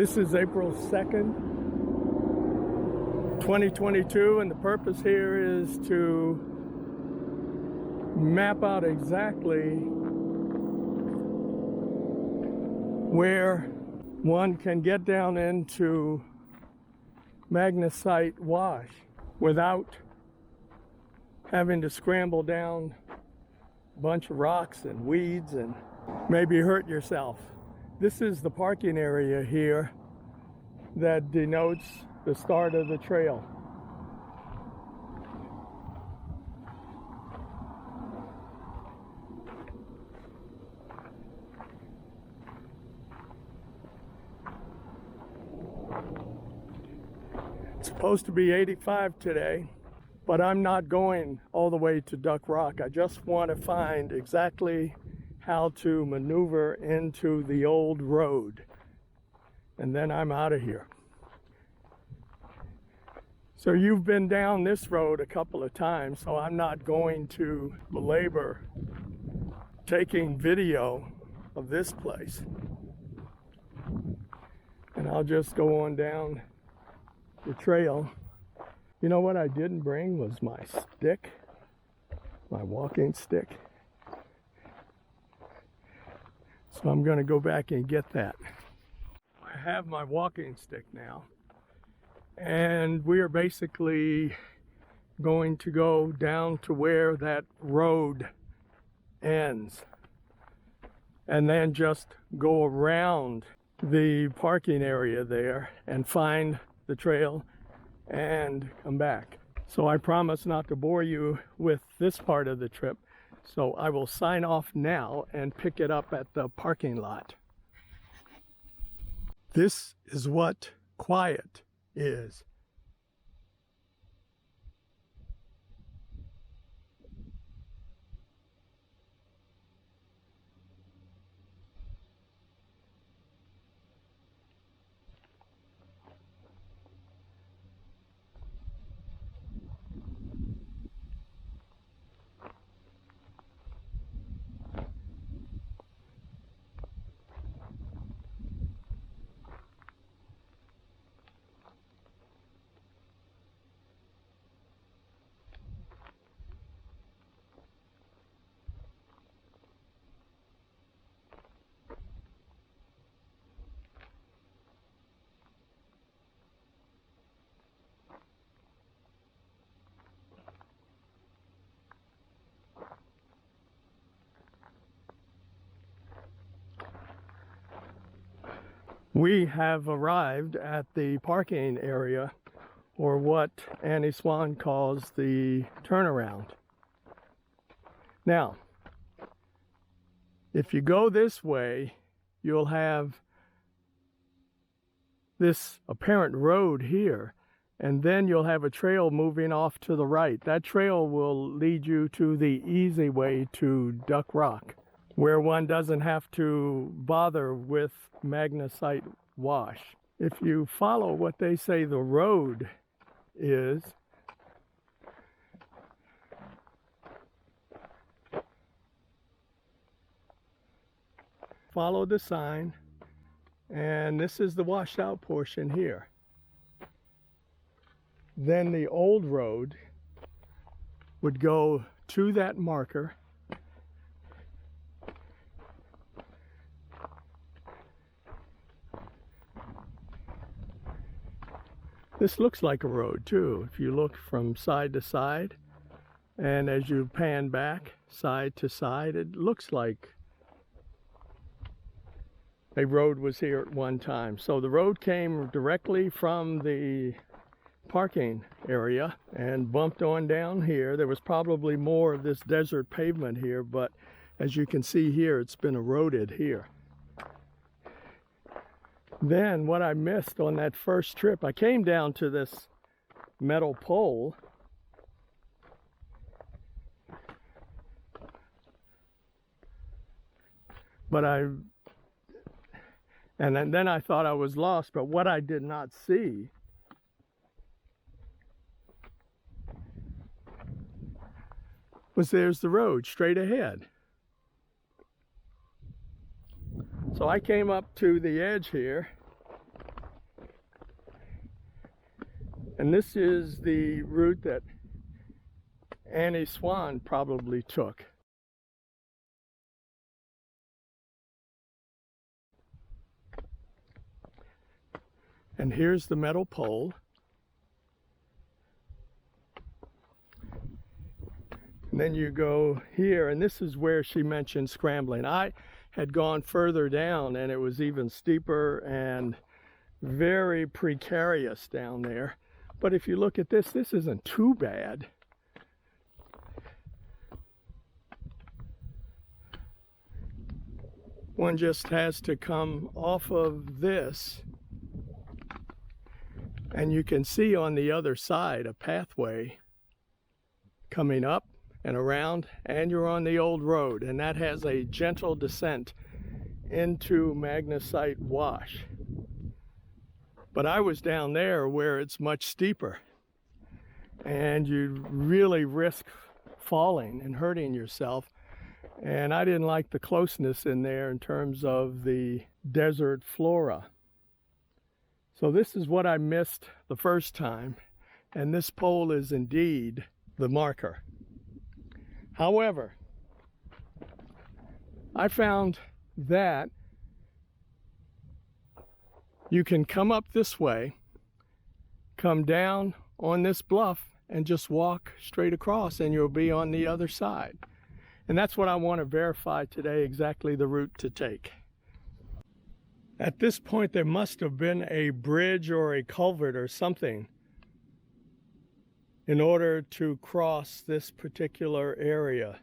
This is April 2nd, 2022, and the purpose here is to map out exactly where one can get down into Magnesite Wash without having to scramble down a bunch of rocks and weeds and maybe hurt yourself. This is the parking area here that denotes the start of the trail. It's supposed to be 85 today, but I'm not going all the way to Duck Rock. I just want to find exactly how to maneuver into the old road, and then I'm out of here. So you've been down this road a couple of times, so I'm not going to belabor taking video of this place, and I'll just go on down the trail. You know what I didn't bring was my stick, my walking stick. So I'm going to go back and get that. I have my walking stick now, and we are basically going to go down to where that road ends and then just go around the parking area there and find the trail and come back. So I promise not to bore you with this part of the trip. So I will sign off now and pick it up at the parking lot. This is what quiet is. We have arrived at the parking area, or what Annie Swann calls the turnaround. Now, if you go this way, you'll have this apparent road here, and then you'll have a trail moving off to the right. That trail will lead you to the easy way to Duck Rock, where one doesn't have to bother with Magnesite Wash. If you follow what they say the road is, follow the sign, and this is the washed out portion here. Then the old road would go to that marker, this looks like a road too, if you look from side to side, and as you pan back side to side, it looks like a road was here at one time. So the road came directly from the parking area and bumped on down here. There was probably more of this desert pavement here, but as you can see here, it's been eroded here. Then what I missed on that first trip, I came down to this metal pole, but then I thought I was lost, but what I did not see was there's the road straight ahead. So I came up to the edge here And this is the route that Annie Swann probably took. And here's the metal pole. And then you go here, and this is where she mentioned scrambling. I had gone further down, and it was even steeper and very precarious down there. But if you look at this, this isn't too bad. One just has to come off of this, and you can see on the other side a pathway coming up and around, and you're on the old road, and that has a gentle descent into Magnesite Wash. But I was down there where it's much steeper, and you really risk falling and hurting yourself. And I didn't like the closeness in there in terms of the desert flora. So this is what I missed the first time, and this pole is indeed the marker. However, I found that you can come up this way, come down on this bluff, and just walk straight across, and you'll be on the other side. And that's what I want to verify today, exactly the route to take. At this point, there must have been a bridge or a culvert or something in order to cross this particular area.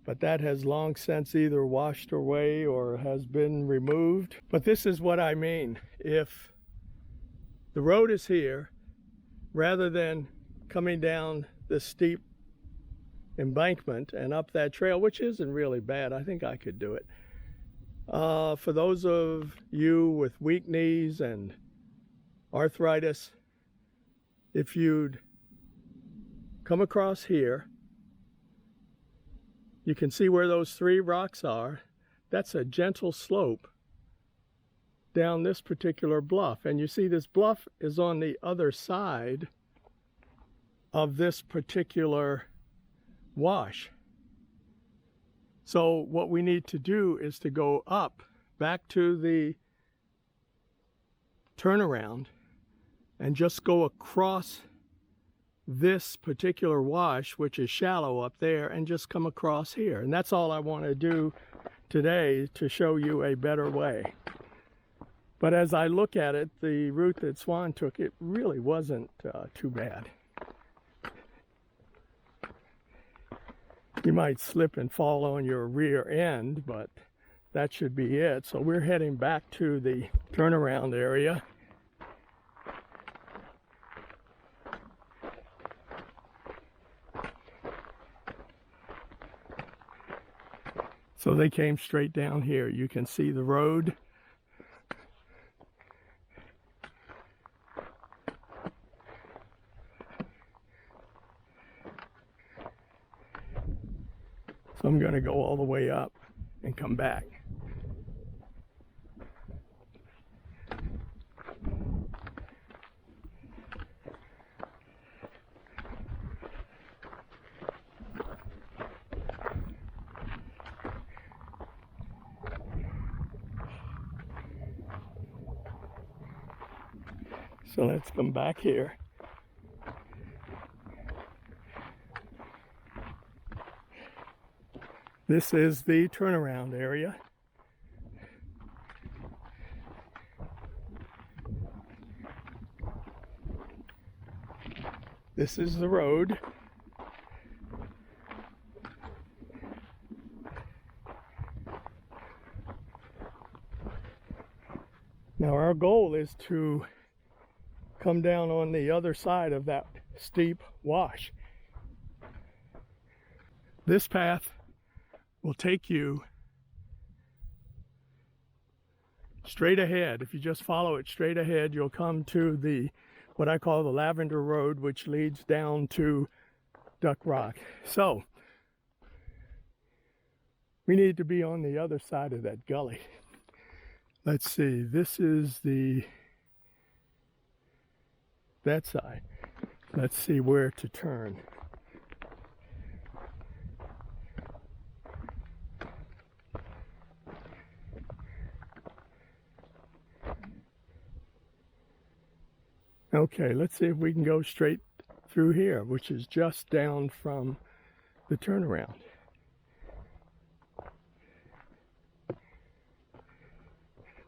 But that has long since either washed away or has been removed. But this is what I mean. If the road is here, rather than coming down this steep embankment and up that trail, which isn't really bad, I think I could do it. For those of you with weak knees and arthritis, if you'd come across here, you can see where those three rocks are. That's a gentle slope down this particular bluff. And you see this bluff is on the other side of this particular wash. So what we need to do is to go up back to the turnaround and just go across this particular wash, which is shallow up there, and just come across here. And that's all I want to do today, to show you a better way. But as I look at it, the route that Swann took, it really wasn't too bad. You might slip and fall on your rear end, but that should be it. So we're heading back to the turnaround area. So they came straight down here. You can see the road. So I'm going to go all the way up and come back. So let's come back here. This is the turnaround area. This is the road. Now our goal is to come down on the other side of that steep wash. This path will take you straight ahead. If you just follow it straight ahead, you'll come to the what I call the Lavender Road, which leads down to Duck Rock. So we need to be on the other side of that gully. Let's see, this is the that side. Let's see where to turn. Okay, let's see if we can go straight through here, which is just down from the turnaround.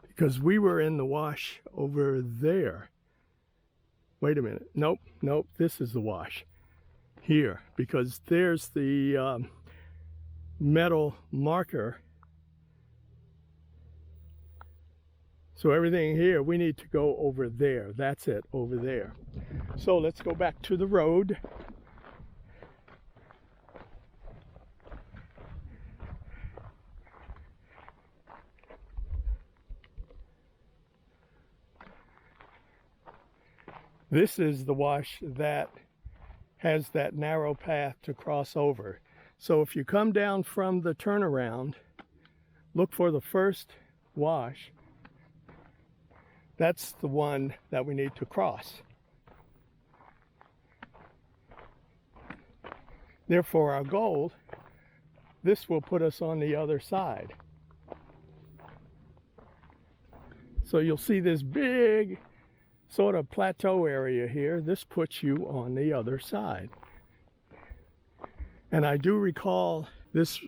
Because we were in the wash over there. Wait a minute. Nope, nope, this is the wash here, because there's the metal marker. So everything here, we need to go over there. That's it, over there. So let's go back to the road. This is the wash that has that narrow path to cross over. So if you come down from the turnaround, look for the first wash. That's the one that we need to cross. Therefore, our goal, this will put us on the other side. So you'll see this big sort of plateau area here. This puts you on the other side. And I do recall this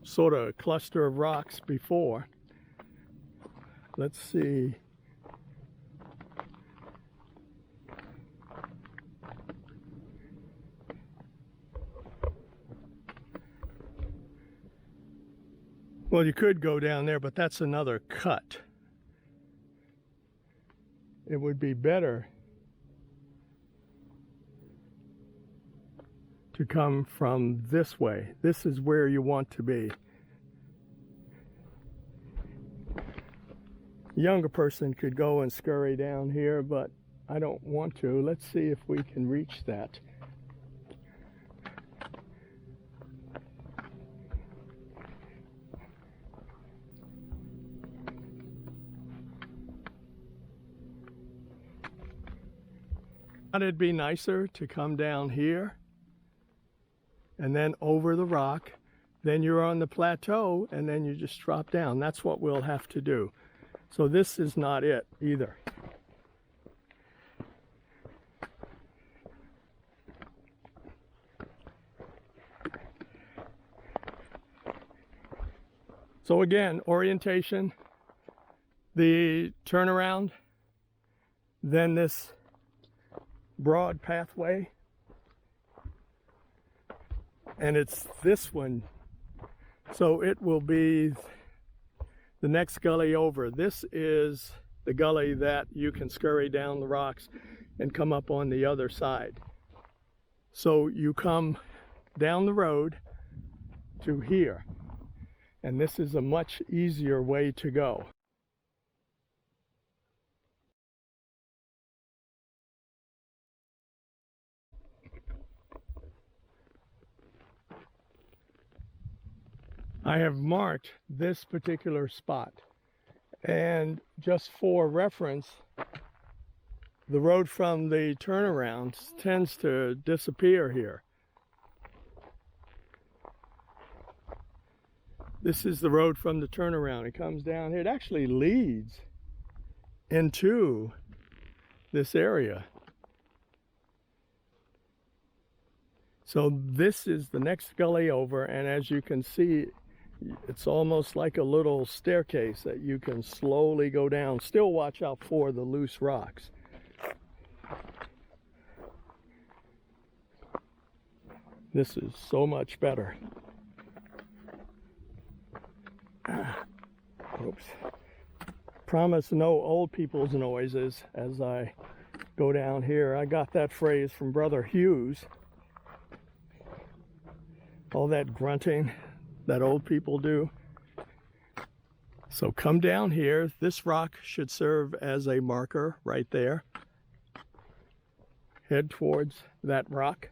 sort of cluster of rocks before. Let's see. Well, you could go down there, but that's another cut. It would be better to come from this way. This is where you want to be. A younger person could go and scurry down here, but I don't want to. Let's see if we can reach that. It'd be nicer to come down here and then over the rock, then you're on the plateau, and then you just drop down. That's what we'll have to do. So this is not it either. So again, orientation, the turnaround, then this broad pathway, and it's this one, so it will be the next gully over. This is the gully that you can scurry down the rocks and come up on the other side. So you come down the road to here, and this is a much easier way to go. I have marked this particular spot, and just for reference, the road from the turnaround tends to disappear here. This is the road from the turnaround. It comes down here. It actually leads into this area. So this is the next gully over, and as you can see, it's almost like a little staircase that you can slowly go down. Still watch out for the loose rocks. This is so much better. Oops. Promise no old people's noises as I go down here. I got that phrase from Brother Hughes. All that grunting that old people do. So come down here. This rock should serve as a marker right there. Head towards that rock.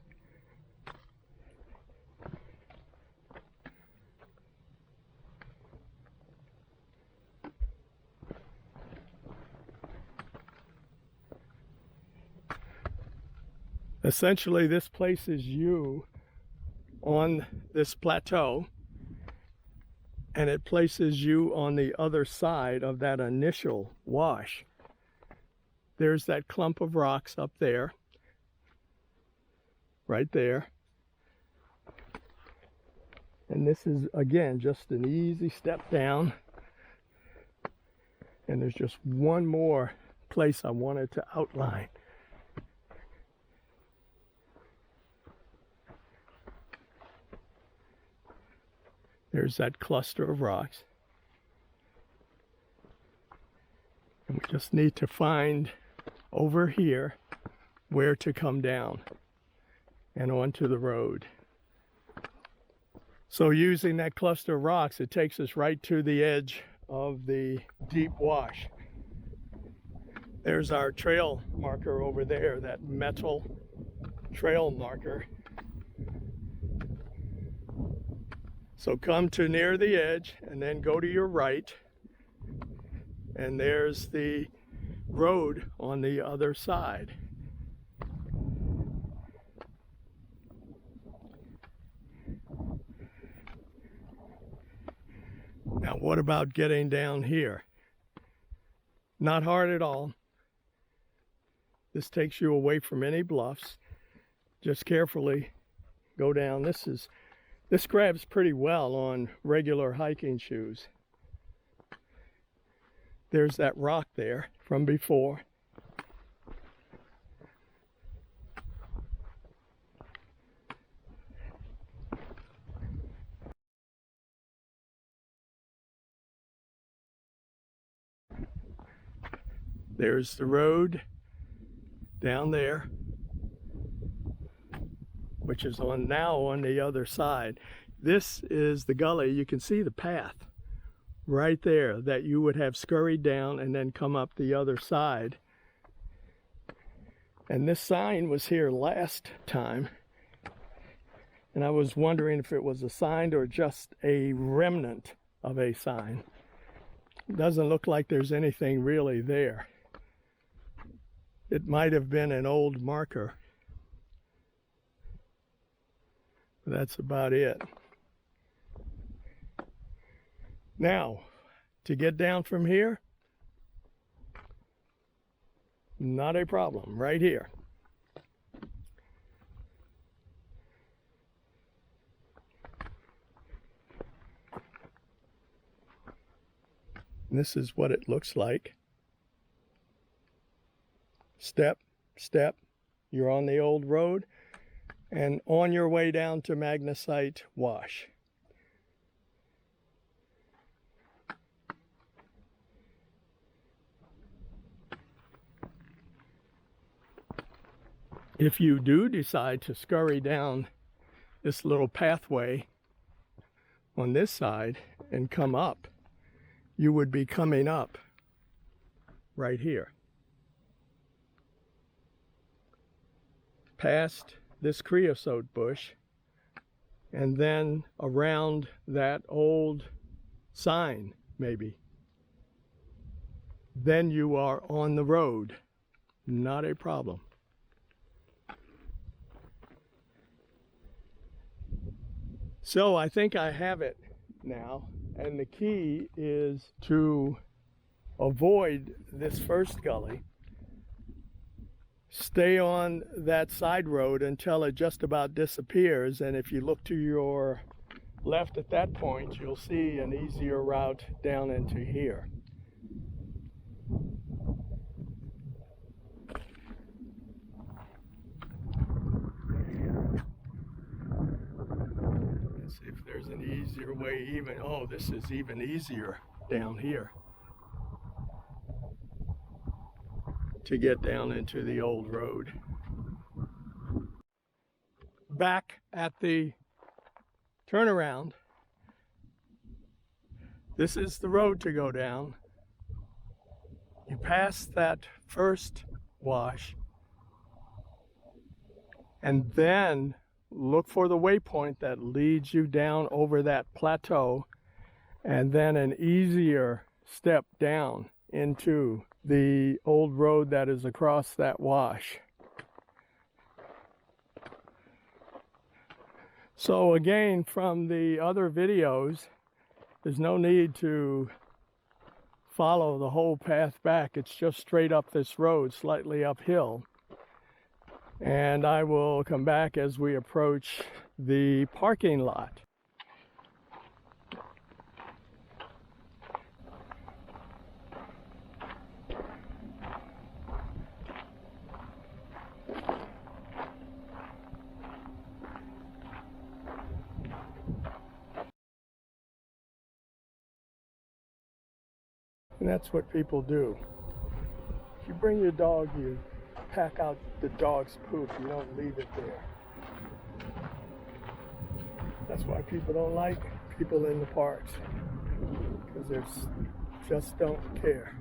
Essentially, this places you on this plateau, and it places you on the other side of that initial wash. There's that clump of rocks up there, right there. And this is, again, just an easy step down. And there's just one more place I wanted to outline. There's that cluster of rocks. And we just need to find over here where to come down and onto the road. So using that cluster of rocks, it takes us right to the edge of the deep wash. There's our trail marker over there, that metal trail marker. So come to near the edge and then go to your right, and there's the road on the other side. Now, what about getting down here? Not hard at all. This takes you away from any bluffs. Just carefully go down. This grabs pretty well on regular hiking shoes. There's that rock there from before. There's the road down there, which is now on the other side. This is the gully. You can see the path right there that you would have scurried down and then come up the other side. And this sign was here last time, and I was wondering if it was a sign or just a remnant of a sign. It doesn't look like there's anything really there. It might have been an old marker. That's about it. Now, to get down from here, not a problem, right here. And this is what it looks like. Step, step, you're on the old road and on your way down to Magnesite Wash. If you do decide to scurry down this little pathway on this side and come up, you would be coming up right here, past this creosote bush, and then around that old sign, maybe. Then you are on the road. Not a problem. So I think I have it now, and the key is to avoid this first gully. Stay on that side road until it just about disappears, and if you look to your left at that point, you'll see an easier route down into here. Let's see if there's an easier way even. Oh, this is even easier down here to get down into the old road. Back at the turnaround, this is the road to go down. You pass that first wash and then look for the waypoint that leads you down over that plateau, and then an easier step down into the old road that is across that wash. So again, from the other videos, there's no need to follow the whole path back. It's just straight up this road, slightly uphill. And I will come back as we approach the parking lot. And that's what people do. If you bring your dog, you pack out the dog's poop. You don't leave it there. That's why people don't like people in the parks, because they just don't care.